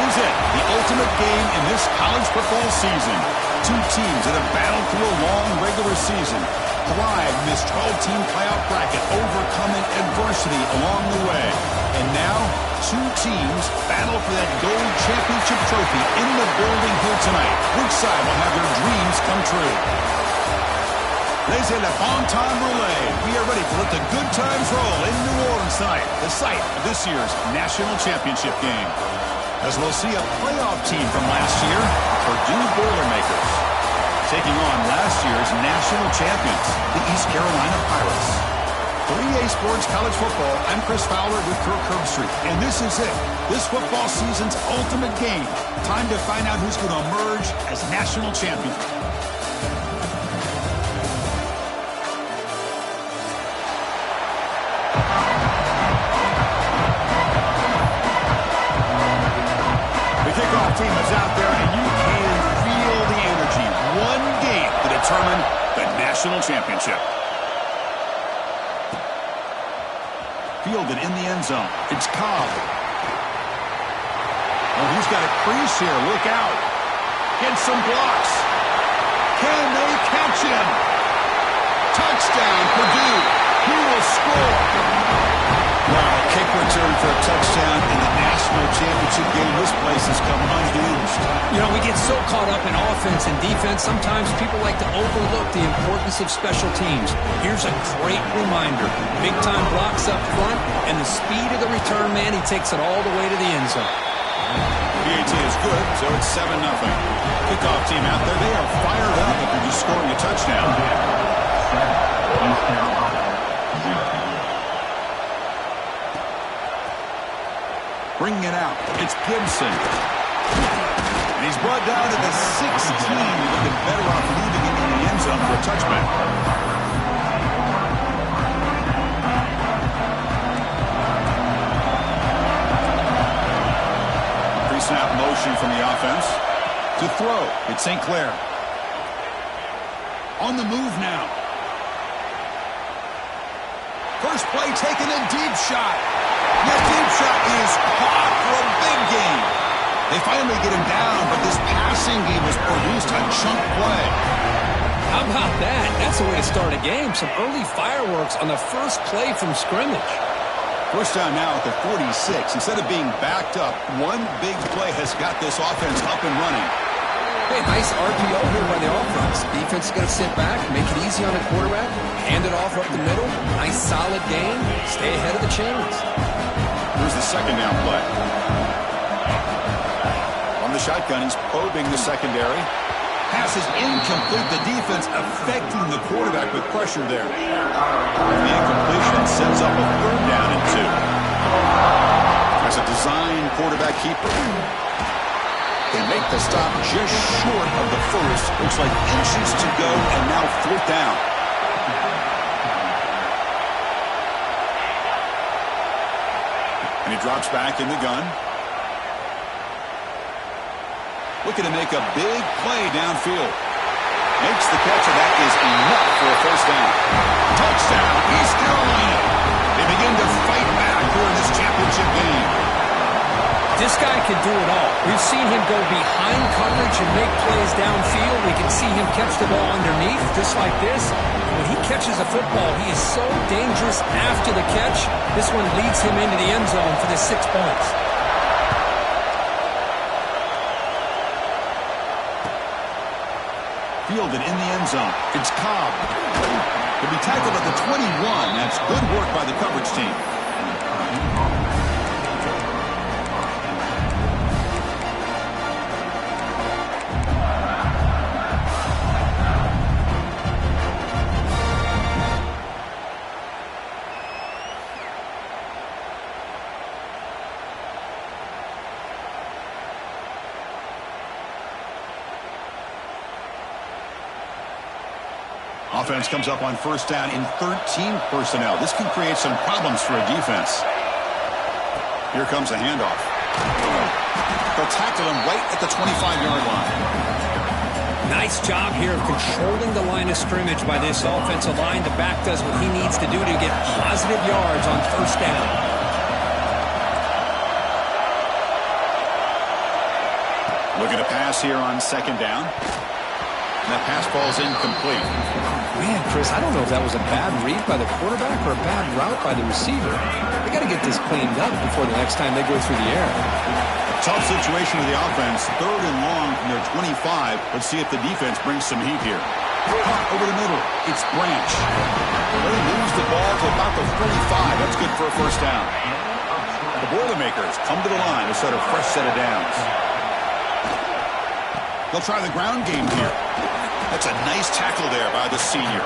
is it, the ultimate game in this college football season. Two teams that have battled through a long regular season, thrived in this 12-team playoff bracket, overcoming adversity along the way. And now, two teams battle for that gold championship trophy in the building here tonight. Which side will have their dreams come true? Laissez le bon temps rouler. We are ready to let the good times roll in New Orleans tonight, the site of this year's national championship game. As we'll see a playoff team from last year, Purdue Boilermakers, taking on last year's national champions, the East Carolina Pirates. For EA Sports College Football, I'm Chris Fowler with Kirk Herbstreit, and this is it. This football season's ultimate game. Time to find out who's going to emerge as national champion. The kickoff team is out there, and you can feel the energy. One game to determine the national championship. Fielded in the end zone. It's Cobb. Oh, he's got a crease here. Look out. Gets some blocks. Can they catch him? Touchdown, Purdue. He will score. Wow, kick return for a touchdown in the national championship game. This place has come unhinged. You know, we get so caught up in offense and defense, sometimes people like to overlook the importance of special teams. Here's a great reminder. Big-time blocks up front, and the speed of the return man, he takes it all the way to the end zone. PAT is good, so it's 7-0. Kickoff team out there, they are fired up after just scoring a touchdown. Bringing it out, it's Gibson. And he's brought down to the 16. Looking better off leaving it in the end zone for a touchback. Pre-snap motion from the offense. To throw, it's St. Clair. On the move now. First play taken, a deep shot. That deep shot is caught for a big gain. They finally get him down, but this passing game has produced a chunk play. How about that? That's the way to start a game. Some early fireworks on the first play from scrimmage. First down now at the 46. Instead of being backed up, one big play has got this offense up and running. Hey, nice RPO here by the offense. Defense is going to sit back, make it easy on the quarterback, hand it off up the middle. Nice solid game. Stay ahead of the chains. Here's the second down play. On the shotgun, he's probing the secondary. Pass is incomplete. The defense affecting the quarterback with pressure there. The incompletion sets up a third down and 2. As a design quarterback keeper. They make the stop just short of the first. Looks like inches to go, and now fourth down. And he drops back in the gun. Looking to make a big play downfield. Makes the catch, and that is enough for a first down. Touchdown, East Carolina. They begin to fight back here in this championship game. This guy can do it all. We've seen him go behind coverage and make plays downfield. We can see him catch the ball underneath, just like this. When he catches a football, he is so dangerous after the catch. This one leads him into the end zone for the 6 points. Fielded in the end zone. It's Cobb. He'll be tackled at the 21. That's good work by the coverage team. Offense comes up on first down in 13 personnel. This can create some problems for a defense. Here comes a handoff. They'll tackle him right at the 25-yard line. Nice job here of controlling the line of scrimmage by this offensive line. The back does what he needs to do to get positive yards on first down. Looking to pass here on second down. And that pass falls incomplete. Man, Chris, I don't know if that was a bad read by the quarterback or a bad route by the receiver. They got to get this cleaned up before the next time they go through the air. Tough situation with the offense. 3rd and long from their 25. Let's see if the defense brings some heat here. Over the middle. It's Branch. They lose the ball to about the 45. That's good for a first down. The Boilermakers come to the line to set a fresh set of downs. They'll try the ground game here. That's a nice tackle there by the senior.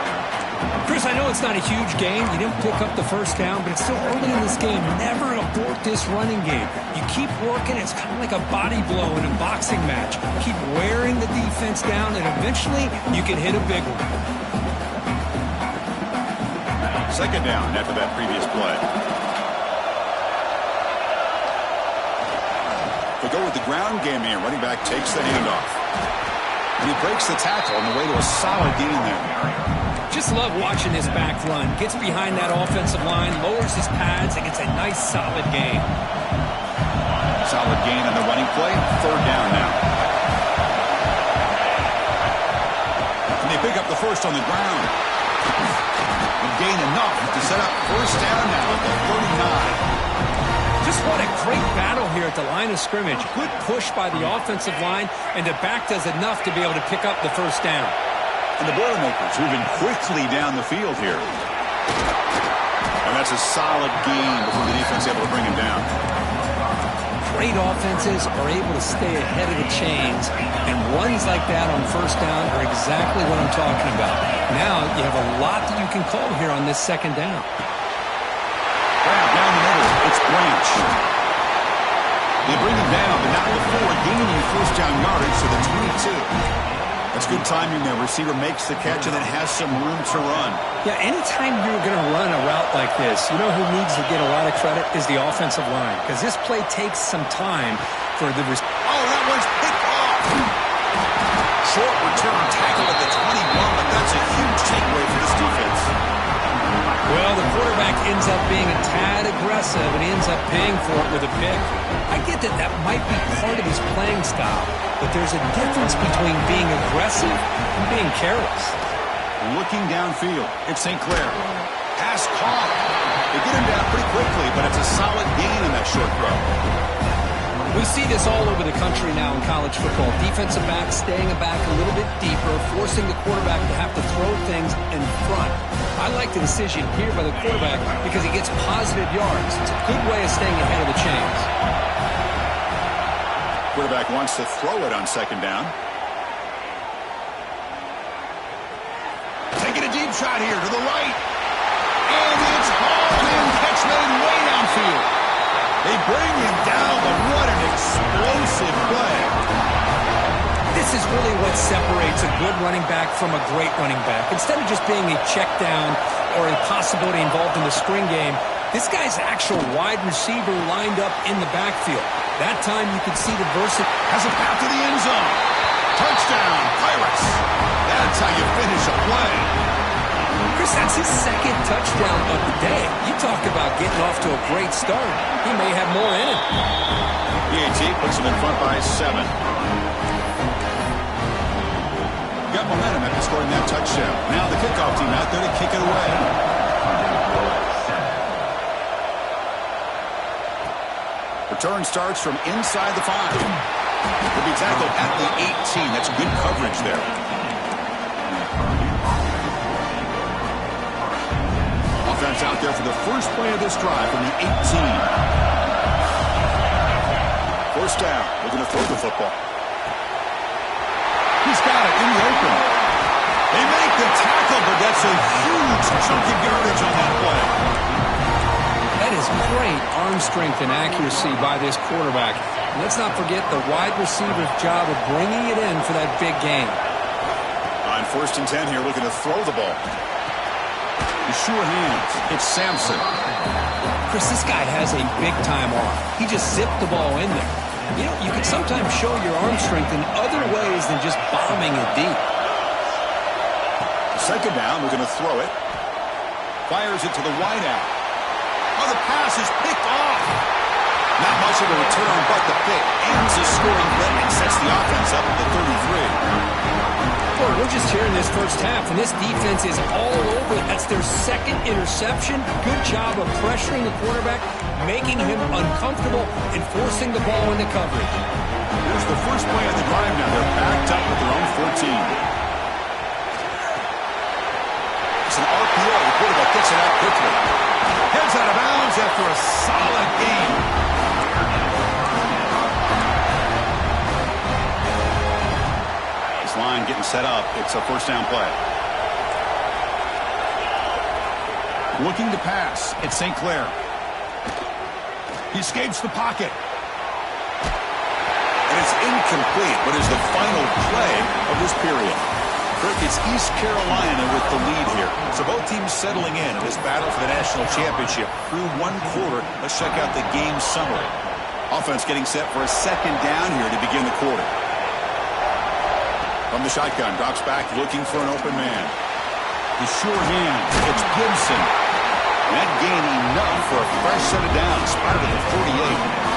Chris, I know it's not a huge game. You didn't pick up the first down, but it's still early in this game. Never abort this running game. You keep working. It's kind of like a body blow in a boxing match. Keep wearing the defense down, and eventually you can hit a big one. Second down after that previous play. They go with the ground game here. Running back takes the handoff. And he breaks the tackle on the way to a solid gain there. Just love watching this back run. Gets behind that offensive line, lowers his pads, and gets a nice solid gain. Solid gain on the running play. 3rd down now. And they pick up the first on the ground. And gain enough to set up first down now at the 39. Just what a great battle here at the line of scrimmage. Good push by the offensive line, and the back does enough to be able to pick up the first down. And the Boilermakers moving quickly down the field here. And that's a solid gain before the defense is able to bring him down. Great offenses are able to stay ahead of the chains, and runs like that on first down are exactly what I'm talking about. Now you have a lot that you can call here on this second down. Down the middle, it's Branch. They bring him down, but not before gaining first down yardage to the 22. That's good timing there. Receiver makes the catch and then has some room to run. Yeah, anytime you're going to run a route like this, you know who needs to get a lot of credit is the offensive line, because this play takes some time for the... Oh, that one's picked off. Short return tackle at the 21, but that's a huge takeaway for this defense. Well, the quarterback ends up being a tad aggressive, and he ends up paying for it with a pick. I get that that might be part of his playing style, but there's a difference between being aggressive and being careless. Looking downfield, it's St. Clair. Pass caught. They get him down pretty quickly, but it's a solid gain in that short throw. We see this all over the country now in college football. Defensive backs staying back a little bit deeper, forcing the quarterback to have to throw things in front. I like the decision here by the quarterback because he gets positive yards. It's a good way of staying ahead of the chains. Quarterback wants to throw it on second down. Taking a deep shot here to the right. And it's hauled in. Catch made way downfield. They bring him down, but what an explosive play. This is really what separates a good running back from a great running back. Instead of just being a check down or a possibility involved in the screen game, this guy's actual wide receiver lined up in the backfield. That time you could see the versatility. Has a path to the end zone. Touchdown, Pirates. That's how you finish a play. Chris, that's his second touchdown of the day. You talk about getting off to a great start. He may have more in it. EAT puts him in front by 7. Got momentum after scoring that touchdown. Now the kickoff team out there to kick it away. Return starts from inside the 5. Will be tackled at the 18. That's good coverage there. Offense out there for the first play of this drive from the 18. First down. They're going to throw the football. He's got it in the open. They make the tackle, but that's a huge chunk of yardage on that play. That is great arm strength and accuracy by this quarterback. And let's not forget the wide receiver's job of bringing it in for that big game. On 1st and 10 here, looking to throw the ball. The sure hands. It's Sampson. Chris, this guy has a big-time arm. He just zipped the ball in there. You know, you can sometimes show your arm strength in other ways than just bombing it deep. Second down, we're going to throw it. Fires it to the wide out. Oh, the pass is picked off. Not much of a return, but the pick ends the scoring play and sets the offense up at the 33. Well, we're just here in this first half, and this defense is all over. That's their second interception. Good job of pressuring the quarterback, making him uncomfortable, and forcing the ball into coverage. Here's the first play of the drive now. They're backed up at their own 14. It's an RPO. The quarterback gets it out quickly. Heads out of bounds after a solid game. This line getting set up. It's a first down play. Looking to pass. It's St. Clair. He escapes the pocket. And it's incomplete, but is the final play of this period. Kirk, it's East Carolina with the lead here. So both teams settling in this battle for the national championship. Through one quarter, let's check out the game summary. Offense getting set for a second down here to begin the quarter. From the shotgun, drops back looking for an open man. The sure hand, it's Gibson. That gain enough for a fresh set of downs, spotted at the 48.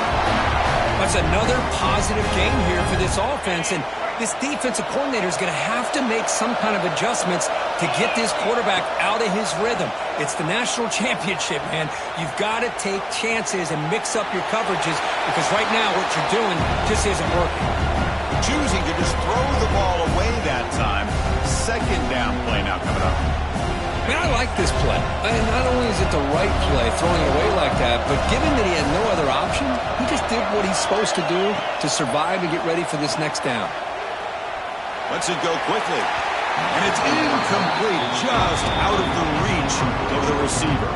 That's another positive game here for this offense, and this defensive coordinator is going to have to make some kind of adjustments to get this quarterback out of his rhythm. It's the national championship, man. You've got to take chances and mix up your coverages because right now what you're doing just isn't working. Choosing to just throw the ball away that time. Second down play now coming up. Man, I like this play. And not only is it the right play, throwing it away like that, but given that he had no other option, he just did what he's supposed to do to survive and get ready for this next down. Lets it go quickly. And it's incomplete, just out of the reach of the receiver.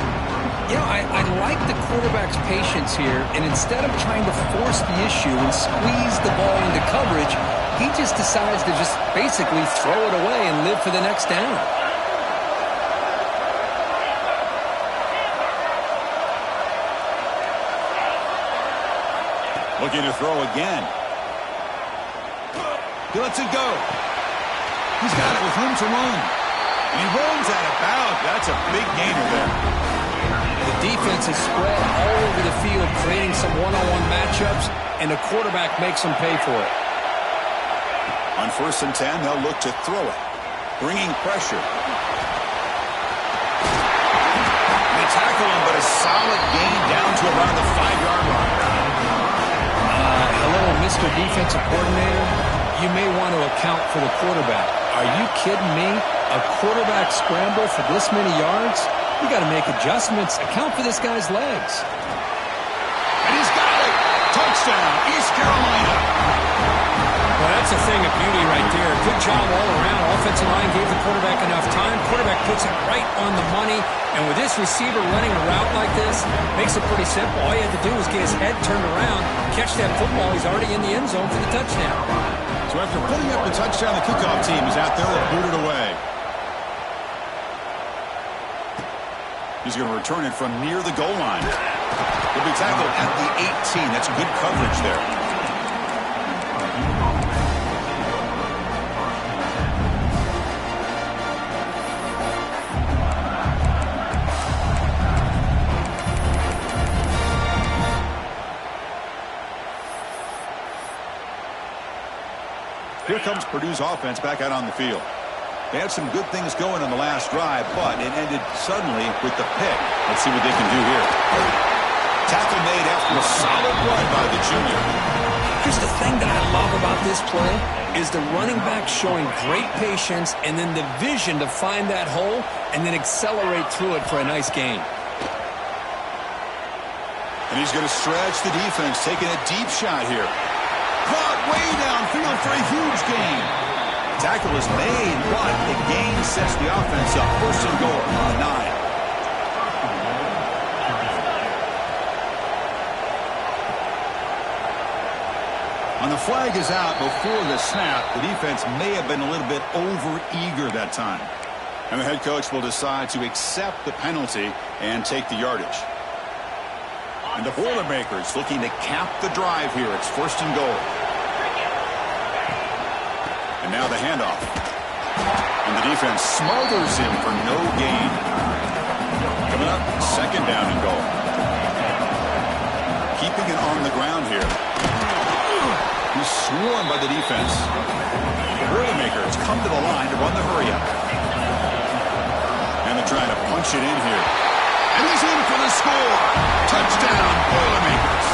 You know, I like the quarterback's patience here, and instead of trying to force the issue and squeeze the ball into coverage, he just decides to just basically throw it away and live for the next down. Looking to throw again. He lets it go. He's got it with room to run. And he runs out of bounds. That's a big gainer there. The defense is spread all over the field, creating some one-on-one matchups, and the quarterback makes them pay for it. On 1st and 10, they'll look to throw it. Bringing pressure. They tackle him, but a solid gain down to around the 5-yard line. Hello, Mr. Defensive Coordinator. You may want to account for the quarterback. Are you kidding me? A quarterback scramble for this many yards? You got to make adjustments. Account for this guy's legs. And he's got it. Touchdown, East Carolina. Well, that's a thing of beauty right there. Good job all around. Offensive line gave the quarterback enough time. Quarterback puts it right on the money. And with this receiver running a route like this, makes it pretty simple. All you have to do is get his head turned around, catch that football. He's already in the end zone for the touchdown. So after putting up the touchdown, the kickoff team is out there to boot it away. He's going to return it from near the goal line. He'll be tackled at the 18. That's good coverage there. Here comes Purdue's offense back out on the field. They had some good things going on the last drive, but it ended suddenly with the pick. Let's see what they can do here. Tackle made after a solid run by the junior. Here's the thing that I love about this play is the running back showing great patience and then the vision to find that hole and then accelerate through it for a nice gain. And he's going to stretch the defense, taking a deep shot here. Caught way downfield for a huge gain. Tackle is made, but the gain sets the offense up. 1st and goal on the 9. And the flag is out before the snap. The defense may have been a little bit over-eager that time. And the head coach will decide to accept the penalty and take the yardage. And the Boilermakers looking to cap the drive here. It's 1st and goal. And now the handoff. And the defense smothers him for no gain. Coming up, 2nd down and goal. Keeping it on the ground here. He's swarmed by the defense. The Boilermakers come to the line to run the hurry-up. And they're trying to punch it in here. And he's in for the score. Touchdown, Boilermakers.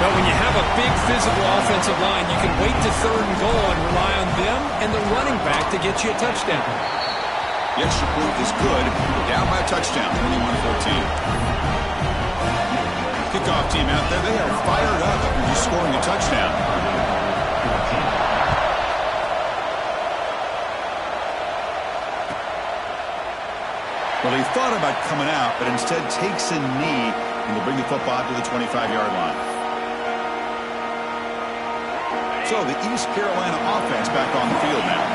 Well, when you have a big physical offensive line, you can wait to third and goal and rely on them and the running back to get you a touchdown. The extra point is good. Down by a touchdown, 21-14. Kickoff team out there, they are fired up after just scoring a touchdown. Well, he thought about coming out, but instead takes a knee and will bring the football to the 25-yard line. So the East Carolina offense back on the field now.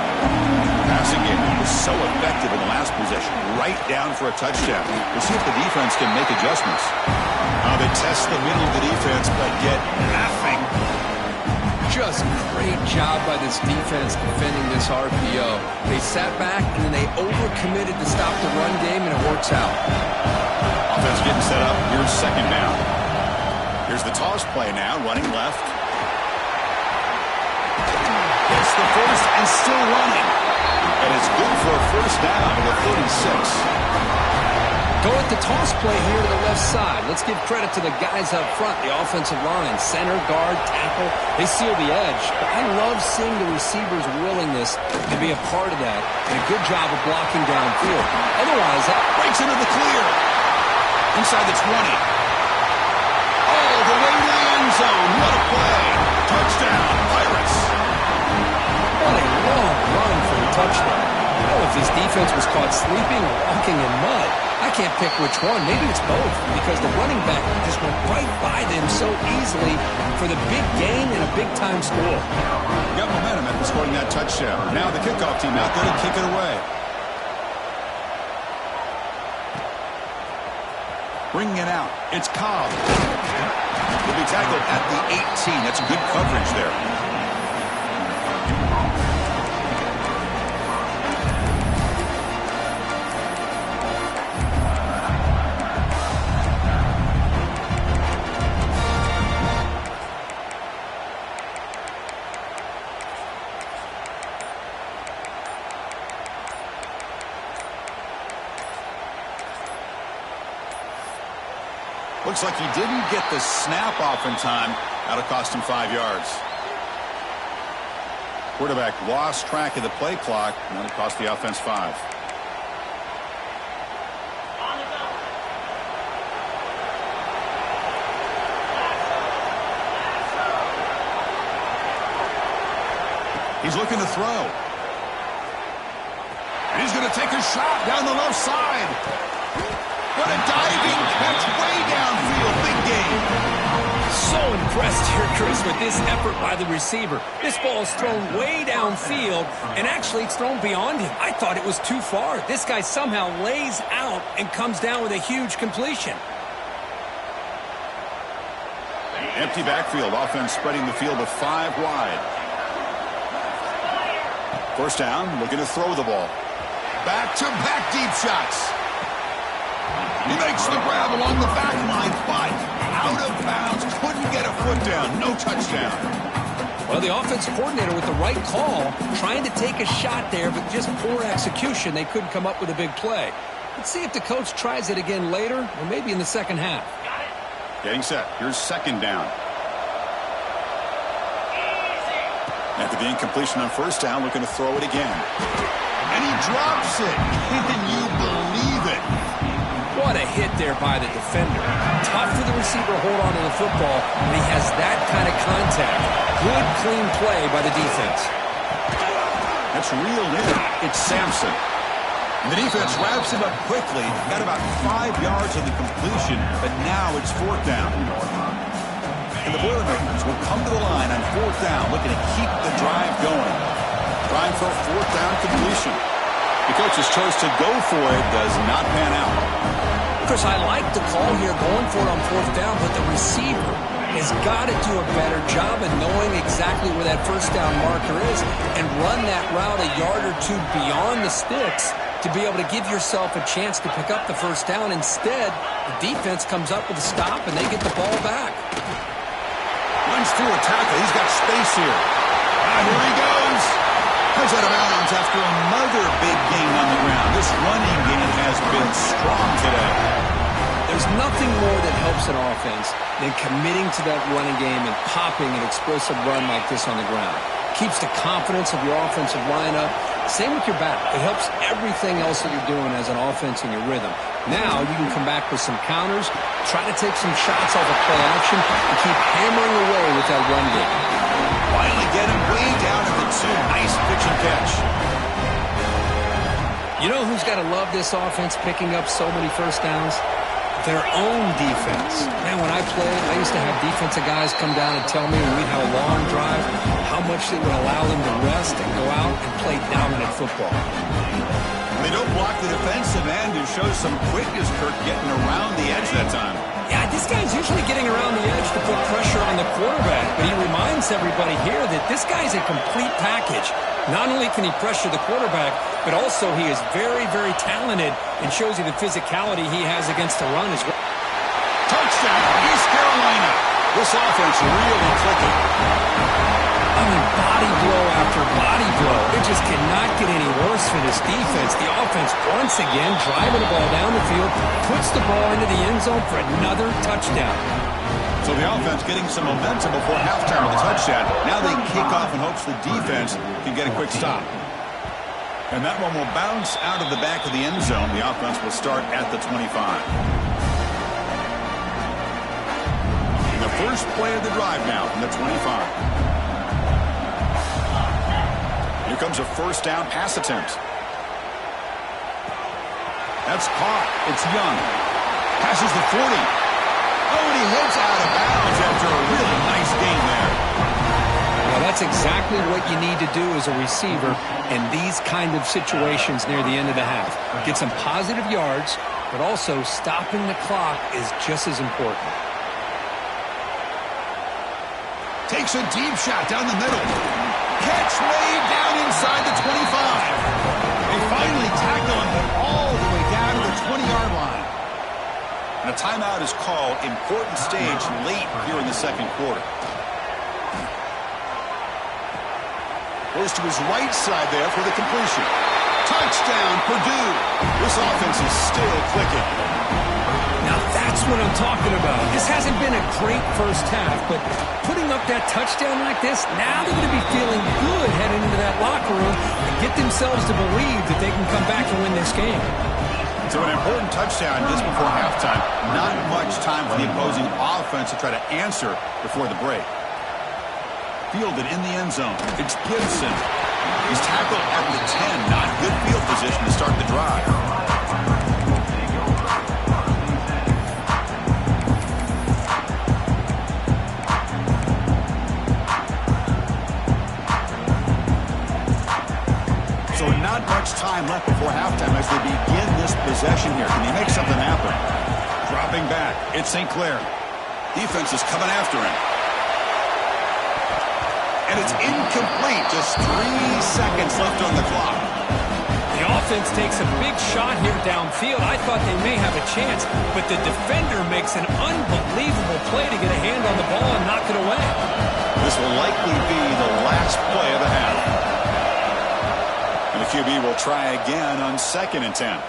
The passing game was so effective in the last possession, right down for a touchdown. We'll see if the defense can make adjustments. They test the middle of the defense, but get nothing. Just great job by this defense defending this RPO. They sat back and then they overcommitted to stop the run game, and it works out. Offense getting set up. Here's second down. Here's the toss play now, running left. Gets the first and still running. And it's good for a first down to the 36. Go at the toss play here to the left side. Let's give credit to the guys up front, the offensive line, center, guard, tackle. They seal the edge. But I love seeing the receivers' willingness to be a part of that, and a good job of blocking downfield. Otherwise, that breaks into the clear. Inside the 20. All the way to the end zone. What a play. Touchdown, Pirates. What a long run for a touchdown. I don't know if this defense was caught sleeping or walking in mud. I can't pick which one. Maybe it's both, because the running back just went right by them so easily for the big gain and a big-time score. Got momentum after scoring that touchdown. Now the kickoff team out there to kick it away. Bringing it out. It's Cobb. He'll be tackled at the 18. That's good coverage there. Looks like he didn't get the snap off in time. That'll cost him 5 yards. Quarterback lost track of the play clock, and that'll cost the offense 5. He's looking to throw. And he's going to take a shot down the left side. What a diving catch way downfield. Big game. So impressed here, Chris, with this effort by the receiver. This ball is thrown way downfield, and actually it's thrown beyond him. I thought it was too far. This guy somehow lays out and comes down with a huge completion. Empty backfield. Offense spreading the field with 5 wide. First down, looking to throw the ball. Back-to-back deep shots. He makes the grab along the back line, but out of bounds. Couldn't get a foot down. No touchdown. Well, the offensive coordinator with the right call, trying to take a shot there, but just poor execution. They couldn't come up with a big play. Let's see if the coach tries it again later, or maybe in the second half. Getting set. Here's second down. After the incompletion on first down, looking to throw it again. And he drops it. Can you believe it? What a hit there by the defender. Tough for the receiver to hold on to the football when he has that kind of contact. Good, clean play by the defense. That's reeled in. It's Sampson. And the defense wraps him up quickly. Got about 5 yards on the completion, but now it's fourth down. And the Boilermakers will come to the line on fourth down, looking to keep the drive going. Trying for a fourth down completion. The coach's choice to go for it does not pan out. Chris, I like the call here, going for it on fourth down, but the receiver has got to do a better job of knowing exactly where that first down marker is and run that route a yard or two beyond the sticks to be able to give yourself a chance to pick up the first down. Instead, the defense comes up with a stop, and they get the ball back. runs through a tackle. He's got space here. Here he goes. Comes out of bounds after another big gain on the ground. This running game has been strong today. There's nothing more that helps an offense than committing to that running game and popping an explosive run like this on the ground. Keeps the confidence of your offensive lineup. Same with your back. It helps everything else that you're doing as an offense in your rhythm. Now you can come back with some counters, try to take some shots off of play action, and keep hammering away with that run game. Finally get him way down at the 2. Nice pitch and catch. You know who's got to love this offense picking up so many first downs? Their own defense. Man, when I played, I used to have defensive guys come down and tell me when we'd have a long drive how much it would allow them to rest and go out and play dominant football. They don't block the defensive end who shows some quickness, Kirk, getting around the edge that time. Yeah, this guy's usually getting around the edge to put pressure on the quarterback, but he reminds everybody here that this guy's a complete package. Not only can he pressure the quarterback, but also he is very, very talented and shows you the physicality he has against the run as well. Touchdown, East Carolina. This offense really clicking. I mean, body blow after body blow. It just cannot get any worse for this defense. The offense, once again, driving the ball down the field, puts the ball into the end zone for another touchdown. So the offense getting some momentum before halftime with a touchdown. Now they kick off in hopes the defense can get a quick stop. And that one will bounce out of the back of the end zone. The offense will start at the 25. And the first play of the drive now from the 25. Here comes a first down pass attempt. That's caught. It's Young. Passes the 40. Oh, and he heads out of bounds after a really nice game there. Well, that's exactly what you need to do as a receiver in these kind of situations near the end of the half. Get some positive yards, but also stopping the clock is just as important. Takes a deep shot down the middle. Catch made down inside the 25. They finally tackle him all the way down to the 20-yard line. And a timeout is called. Important stage late here in the second quarter. Goes to his right side there for the completion. Touchdown, Purdue. This offense is still clicking. Now that's what I'm talking about. This hasn't been a great first half, but putting up that touchdown like this, now they're going to be feeling good heading into that locker room and get themselves to believe that they can come back and win this game. So an important touchdown just before halftime. Not much time for the opposing offense to try to answer before the break. Fielded in the end zone. It's Gibson. He's tackled at the 10. Not good field position to start the drive. So not much time left before halftime as they begin this possession here. Can they make something happen? Dropping back. It's St. Clair. Defense is coming after him. And it's incomplete. Just 3 seconds left on the clock. The offense takes a big shot here downfield. I thought they may have a chance, but the defender makes an unbelievable play to get a hand on the ball and knock it away. This will likely be the last play of the half. And the QB will try again on 2nd and 10.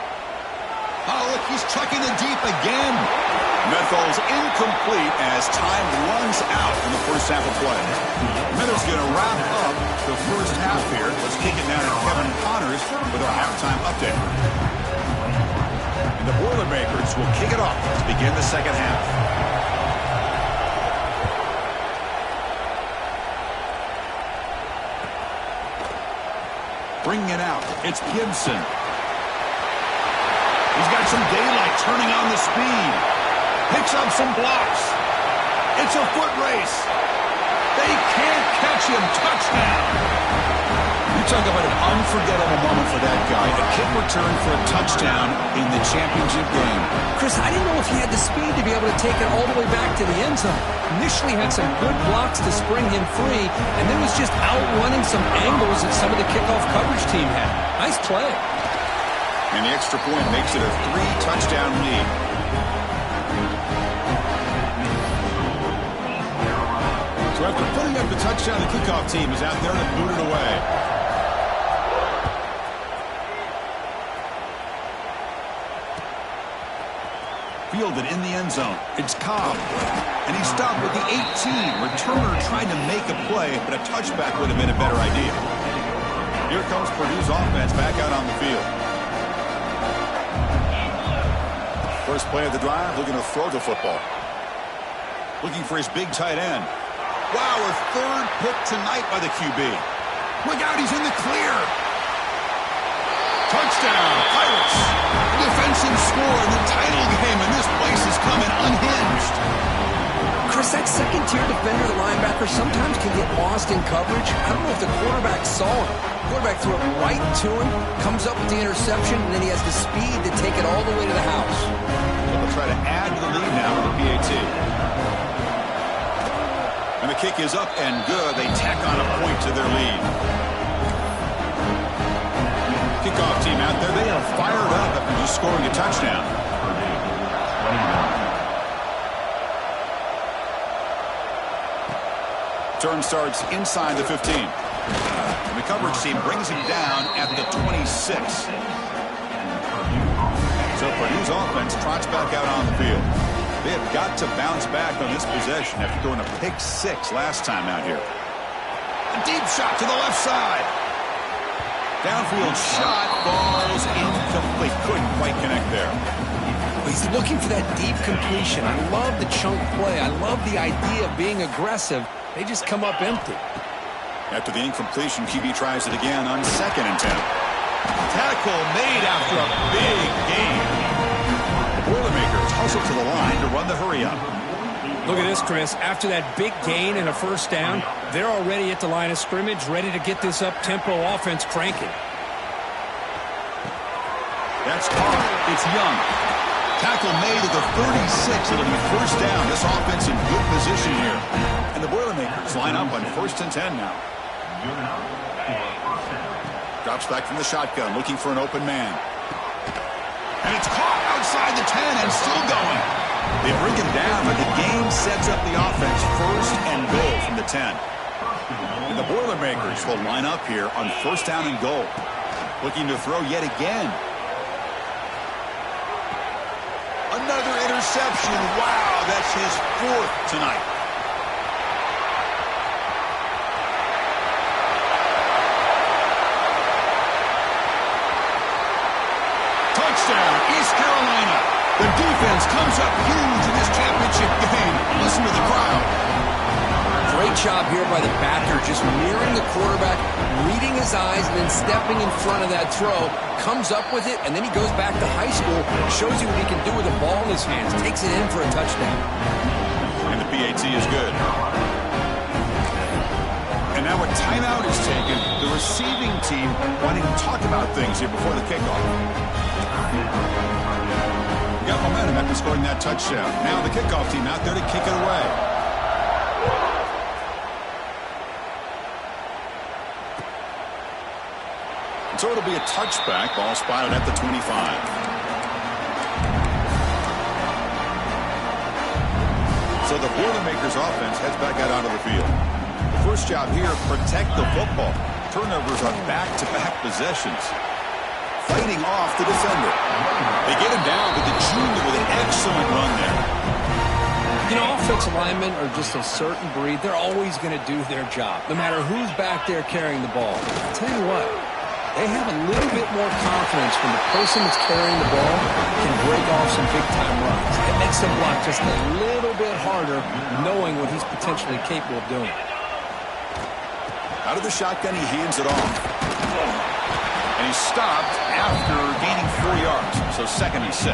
Oh, look, he's chucking it deep again. That falls incomplete as time runs out in the first half of play. Miller's going to wrap up the first half here. Let's kick it down to Kevin Connors with our halftime update. And the Boilermakers will kick it off to begin the second half. Bringing it out, it's Gibson. He's got some daylight turning on the speed. Picks up some blocks. It's a foot race. They can't catch him. Touchdown. You talk about an unforgettable moment for that guy. A kick return for a touchdown in the championship game. Chris, I didn't know if he had the speed to be able to take it all the way back to the end zone. Initially had some good blocks to spring him free, and then was just outrunning some angles that some of the kickoff coverage team had. Nice play. And the extra point makes it a 3-touchdown lead. So after putting up the touchdown, the kickoff team is out there to boot it away. Fielded in the end zone. It's Cobb. And he stopped with the 18. Returner trying to make a play, but a touchback would have been a better idea. Here comes Purdue's offense back out on the field. First play of the drive, looking to throw the football. Looking for his big tight end. Wow, a third pick tonight by the QB. Look out, he's in the clear. Touchdown, Pirates. Defensive score in the title game, and this place is coming unhinged. Chris, that second-tier defender, the linebacker, sometimes can get lost in coverage. I don't know if the quarterback saw him. The quarterback threw it right to him, comes up with the interception, and then he has the speed to take it all the way to the house. So they'll try to add to the lead now with the PAT. And the kick is up and good. They tack on a point to their lead. Kickoff team out there, they are fired up after just scoring a touchdown. Turn starts inside the 15. And the coverage team brings him down at the 26. So Purdue's offense trots back out on the field. They have got to bounce back on this possession after throwing a pick 6 last time out here. A deep shot to the left side. Downfield shot falls incomplete. Couldn't quite connect there. He's looking for that deep completion. I love the chunk play. I love the idea of being aggressive. They just come up empty. After the incompletion, QB tries it again on 2nd and 10. Tackle made after a big gain. The Boilermakers hustle to the line to run the hurry-up. Look at this, Chris. After that big gain and a first down, they're already at the line of scrimmage, ready to get this up-tempo offense cranking. That's hard. It's Young. Tackle made at the 36. It'll be first down. This offense in good position here. And the Boilermakers line up on 1st and 10 now. Drops back from the shotgun, looking for an open man. And it's caught outside the 10 and still going. They bring him down, but the game sets up the offense 1st and goal from the 10. And the Boilermakers will line up here on 1st down and goal. Looking to throw yet again. Another interception. Wow, that's his 4th tonight. Touchdown, East Carolina. The defense comes up huge in this championship game. Listen to the crowd. Great job here by the backer, just mirroring the quarterback, reading his eyes, and then stepping in front of that throw. Comes up with it, and then he goes back to high school, shows you what he can do with a ball in his hands, takes it in for a touchdown. And the PAT is good. And now a timeout is taken. The receiving team wanting to talk about things here before the kickoff. Got momentum after scoring that touchdown. Now the kickoff team out there to kick it away. So it'll be a touchback. Ball spotted at the 25. So the Boilermakers offense heads back out onto the field. The first job here, protect the football. Turnovers on back-to-back possessions. Fighting off the defender. They get him down, but the junior with an excellent run there. You know, offensive linemen are just a certain breed. They're always going to do their job, no matter who's back there carrying the ball. I'll tell you what, they have a little bit more confidence when the person that's carrying the ball can break off some big-time runs. It makes them block just a little bit harder, knowing what he's potentially capable of doing. Out of the shotgun, he hands it off. And he's stopped after gaining 4 yards, so 2nd and 6.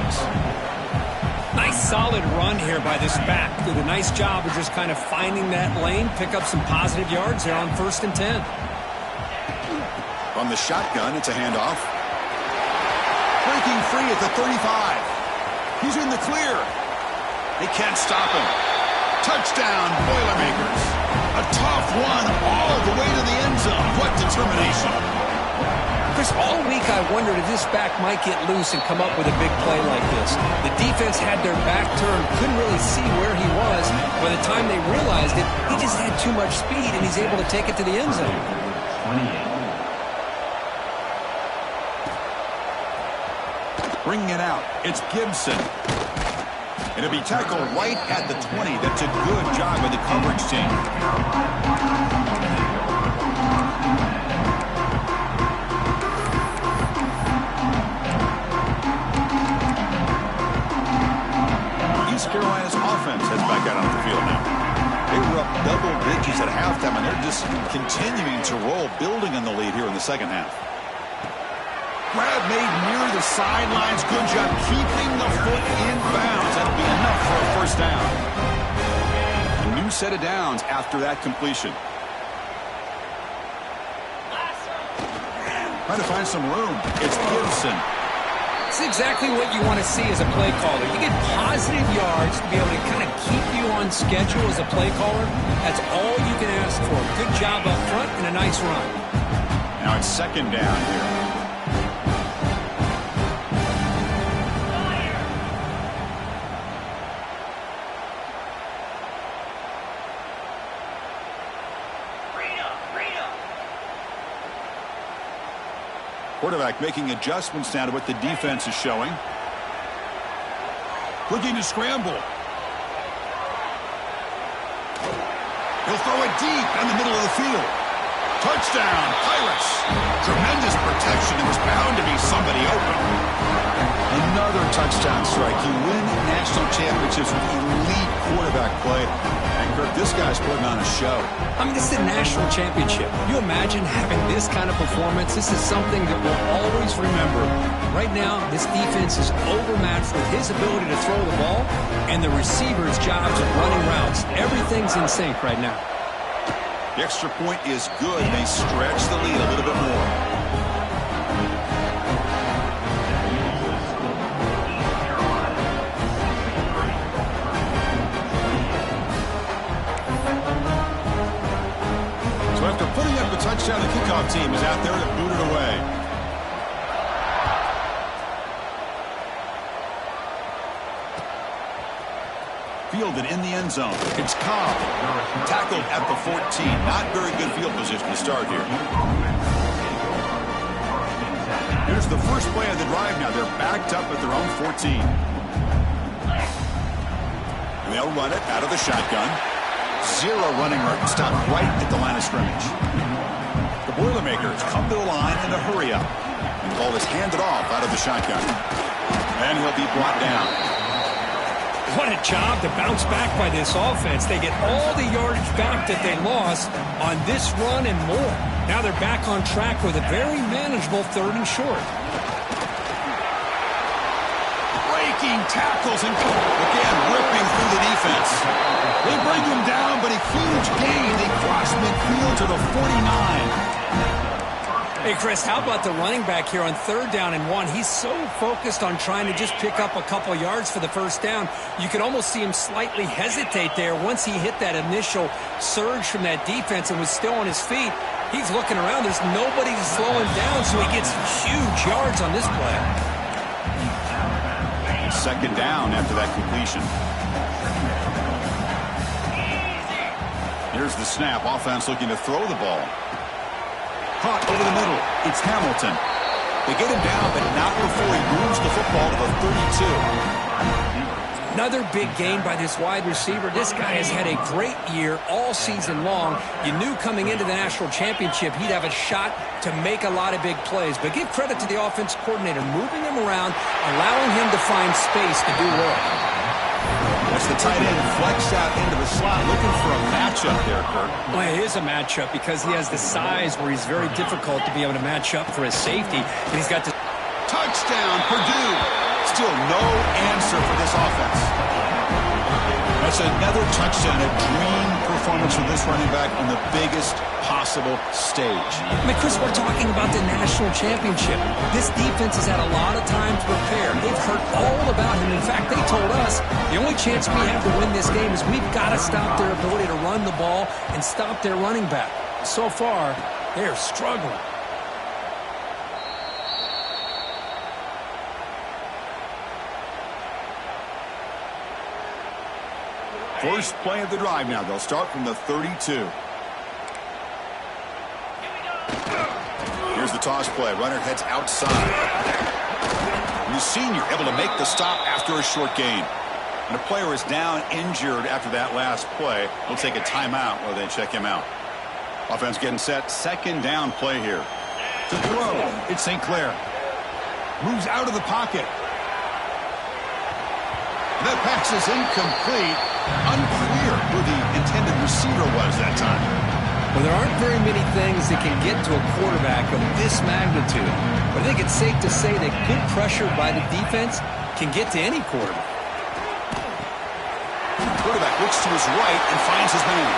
Nice solid run here by this back. Did a nice job of just kind of finding that lane, pick up some positive yards there on 1st and 10. On the shotgun, it's a handoff. Breaking free at the 35. He's in the clear. They can't stop him. Touchdown, Boilermakers. A tough one all the way to the end zone. What determination. Chris, all week I wondered if this back might get loose and come up with a big play like this. The defense had their back turned, couldn't really see where he was. By the time they realized it, he just had too much speed, and he's able to take it to the end zone. 28. Bringing it out, it's Gibson. It'll be tackled right at the 20. That's a good job by the coverage team. East Carolina's offense heads back out on the field now. They were up double digits at halftime, and they're just continuing to roll, building on the lead here in the second half. Grab made near the sidelines. Good job keeping the foot in bounds. That'll be enough for a first down. A new set of downs after that completion. Trying to find some room. It's Gibson. It's exactly what you want to see as a play caller. You get positive yards to be able to kind of keep you on schedule as a play caller. That's all you can ask for. Good job up front and a nice run. Now it's second down here. Quarterback making adjustments now to what the defense is showing. Looking to scramble. He'll throw it deep in the middle of the field. Touchdown, Pirates. Tremendous protection. There was bound to be somebody open. Another touchdown strike. You win national championships with elite quarterback play. And Kirk, this guy's putting on a show. I mean, this is a national championship. You imagine having this kind of performance? This is something that we'll always remember. Right now, this defense is overmatched with his ability to throw the ball and the receiver's jobs of running routes. Everything's in sync right now. The extra point is good. They stretch the lead a little bit more. So after putting up a touchdown, the kickoff team is out there to boot it away. Fielded in the end zone. It's Cobb. Tackled at the 14. Not very good field position to start here. Here's the first play of the drive now. They're backed up at their own 14. And they'll run it out of the shotgun. Zero running room. Stopped right at the line of scrimmage. The Boilermakers come to the line in a hurry up. And the ball is handed off out of the shotgun. And he'll be brought down. What a job to bounce back by this offense. They get all the yardage back that they lost on this run and more. Now they're back on track with a very manageable 3rd and short. Breaking tackles and again ripping through the defense. They bring him down, but a huge gain. They cross midfield to the 49. Hey, Chris, how about the running back here on 3rd down and 1? He's so focused on trying to just pick up a couple yards for the first down. You could almost see him slightly hesitate there once he hit that initial surge from that defense and was still on his feet. He's looking around. There's nobody to slow him down, so he gets huge yards on this play. Second down after that completion. Here's the snap. Offense looking to throw the ball. Caught over the middle. It's Hamilton. They get him down, but not before he moves the football to the 32. Another big gain by this wide receiver. This guy has had a great year all season long. You knew coming into the national championship he'd have a shot to make a lot of big plays. But give credit to the offense coordinator, moving him around, allowing him to find space to do work. That's the tight end flexed out into the slot, looking for a matchup there, Kirk. Well, it is a matchup because he has the size where he's very difficult to be able to match up for his safety. And he's got the touchdown, Purdue. Still no answer for this offense. That's another touchdown, a dream performance for this running back on the biggest possible stage. I mean, Chris, we're talking about the national championship. This defense has had a lot of time to prepare. They've heard all about him. In fact, they told us the only chance we have to win this game is we've got to stop their ability to run the ball and stop their running back. So far, they're struggling. First play of the drive now. They'll start from the 32. Here's the toss play. Runner heads outside. And the senior able to make the stop after a short gain. When a player is down injured after that last play, we'll take a timeout while they check him out. Offense getting set. Second down play here. To throw, it's St. Clair. Moves out of the pocket. That pass is incomplete. Unclear who the intended receiver was that time. Well, there aren't very many things that can get to a quarterback of this magnitude. But I think it's safe to say that good pressure by the defense can get to any quarterback. Quarterback looks to his right and finds his man.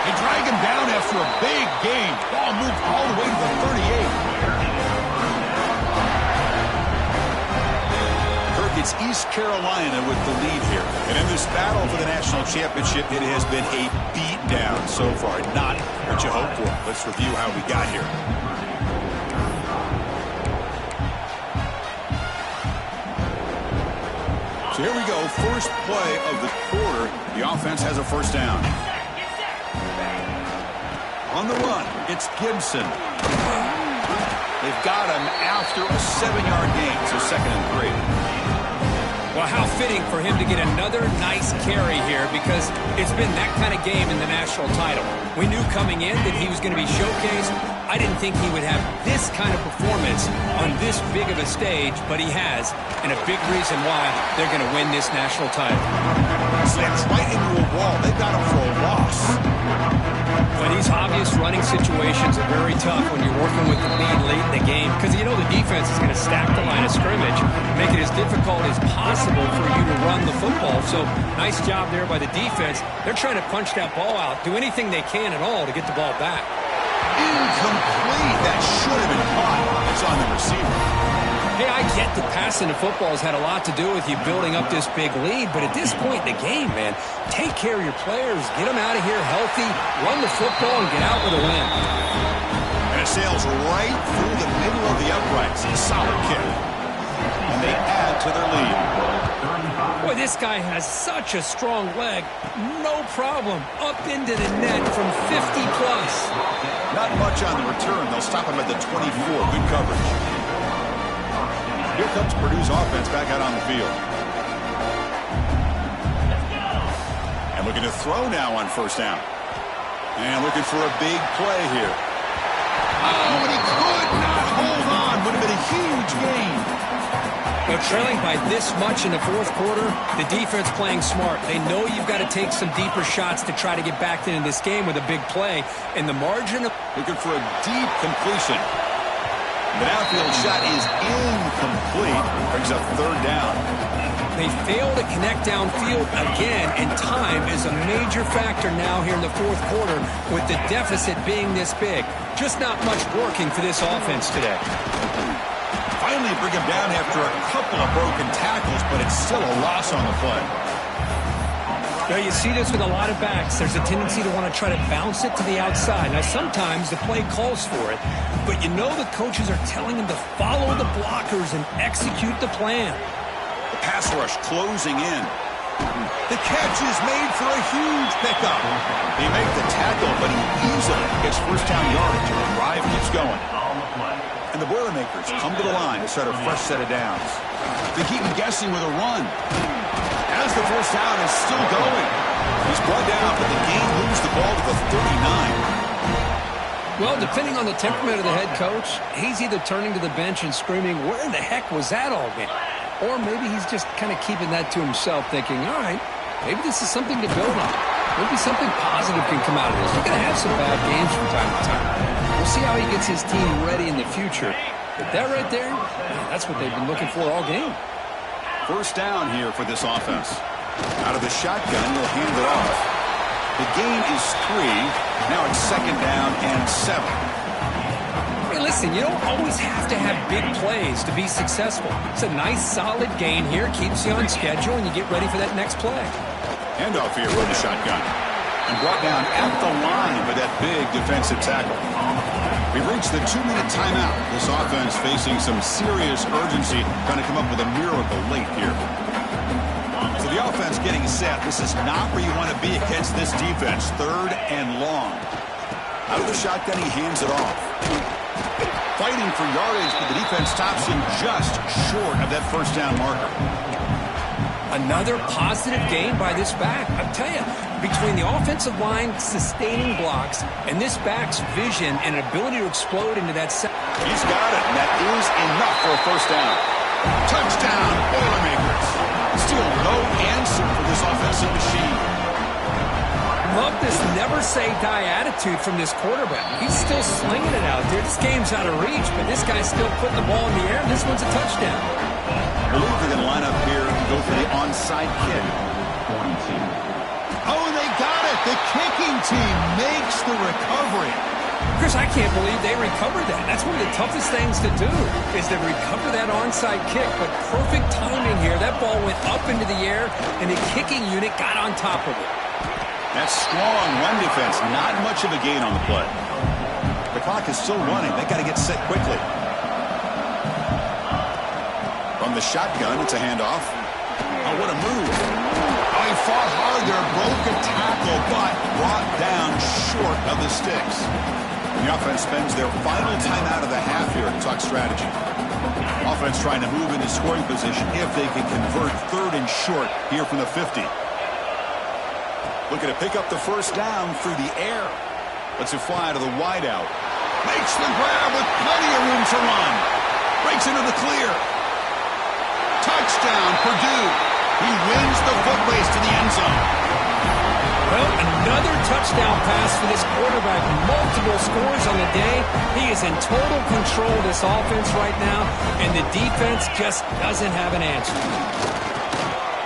They drag him down after a big gain. Ball moved all the way to the 38. It's East Carolina with the lead here. And in this battle for the national championship, it has been a beatdown so far. Not what you hoped for. Let's review how we got here. So here we go. First play of the quarter. The offense has a first down. On the run, it's Gibson. They've got him after a 7-yard gain. So 2nd and 3. Well, how fitting for him to get another nice carry here, because it's been that kind of game in the national title. We knew coming in that he was going to be showcased. I didn't think he would have this kind of performance on this big of a stage, but he has, and a big reason why they're going to win this national title. Slams right into a wall. They got him for a loss. Well, these obvious running situations are very tough when you're working with the lead late in the game, because you know the defense is going to stack the line of scrimmage, make it as difficult as possible for you to run the football. So nice job there by the defense. They're trying to punch that ball out, do anything they can at all to get the ball back. Incomplete. That should have been caught. It's on the receiver. Hey, I get that passing the football has had a lot to do with you building up this big lead, but at this point in the game, man, take care of your players, get them out of here healthy, run the football, and get out with a win. And it sails right through the middle of the uprights. A solid kick. And they add to their lead. Boy, this guy has such a strong leg. No problem. Up into the net from 50-plus. Not much on the return. They'll stop him at the 24. Good coverage. Here comes Purdue's offense back out on the field. And looking to throw now on first down. And looking for a big play here. Oh, and he could not hold on. Would have been a huge gain. But trailing by this much in the fourth quarter, the defense playing smart. They know you've got to take some deeper shots to try to get back into this game with a big play. And the margin of... Looking for a deep completion. The downfield shot is incomplete. Brings up third down. They fail to connect downfield again, and time is a major factor now here in the fourth quarter with the deficit being this big. Just not much working for this offense today. Finally bring him down after a couple of broken tackles, but it's still a loss on the play. Now, you see this with a lot of backs. There's a tendency to want to try to bounce it to the outside. Now, sometimes the play calls for it, but you know the coaches are telling them to follow the blockers and execute the plan. The pass rush closing in. The catch is made for a huge pickup. They make the tackle, but he easily gets first down yardage, and the drive keeps going. And the Boilermakers come to the line to start a fresh set of downs. They keep him guessing with a run. As the first down is still going. He's brought down, but the game moves the ball to the 39. Well, depending on the temperament of the head coach, he's either turning to the bench and screaming, where the heck was that all game? Or maybe he's just kind of keeping that to himself, thinking, all right, maybe this is something to build on. Maybe something positive can come out of this. You're going to have some bad games from time to time. We'll see how he gets his team ready in the future. But that right there, that's what they've been looking for all game. First down here for this offense. Out of the shotgun, he'll hand it off. The gain is 3. Now it's second down and 7. Hey, listen, you don't always have to have big plays to be successful. It's a nice, solid gain here. Keeps you on schedule, and you get ready for that next play. Handoff here from the shotgun. And brought down at the line with that big defensive tackle. We've reached the 2-minute timeout. This offense facing some serious urgency, trying to come up with a miracle late here. offense getting set. This is not where you want to be against this defense. 3rd and long. Out of the shotgun, he hands it off. Fighting for yardage, but the defense stops him just short of that first down marker. Another positive gain by this back. I'll tell you, between the offensive line sustaining blocks and this back's vision and ability to explode into that set. He's got it, and that is enough for a first down. Touchdown, Boilermakers. Still no answer for this offensive machine. Love this never-say-die attitude from this quarterback. He's still slinging it out there. This game's out of reach, but this guy's still putting the ball in the air, and this one's a touchdown. I believe they're going to line up here and go for the onside kick. Oh, they got it. The kicking team makes the recovery. Chris, I can't believe they recovered that. That's one of the toughest things to do, is to recover that onside kick. But perfect timing here. That ball went up into the air, and the kicking unit got on top of it. That's strong run defense. Not much of a gain on the play. The clock is still running. They got to get set quickly. From the shotgun, it's a handoff. Oh, what a move. Oh, he fought hard there, broke a tackle, but brought down short of the sticks. And the offense spends their final time out of the half here to talk strategy. Offense trying to move into scoring position if they can convert 3rd and short here from the 50. Looking to pick up the first down through the air. Lets it fly to the wideout. Makes the grab with plenty of room to run. Breaks into the clear. Touchdown, Purdue. He wins the foot race to the end zone. Well, another touchdown pass for this quarterback. Multiple scores on the day. He is in total control of this offense right now, and the defense just doesn't have an answer.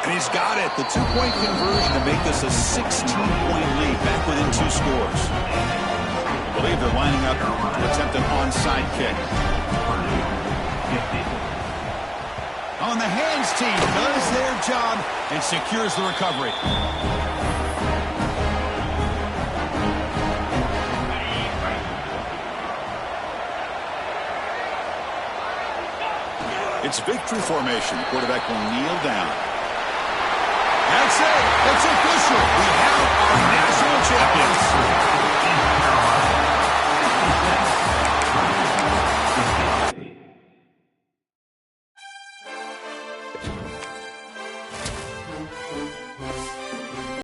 And he's got it. The 2-point conversion to make this a 16-point lead, back within 2 scores. I believe they're lining up to attempt an onside kick. On the hands team does their job and secures the recovery. It's victory formation. Quarterback will kneel down. That's it. It's official. We have our national champions.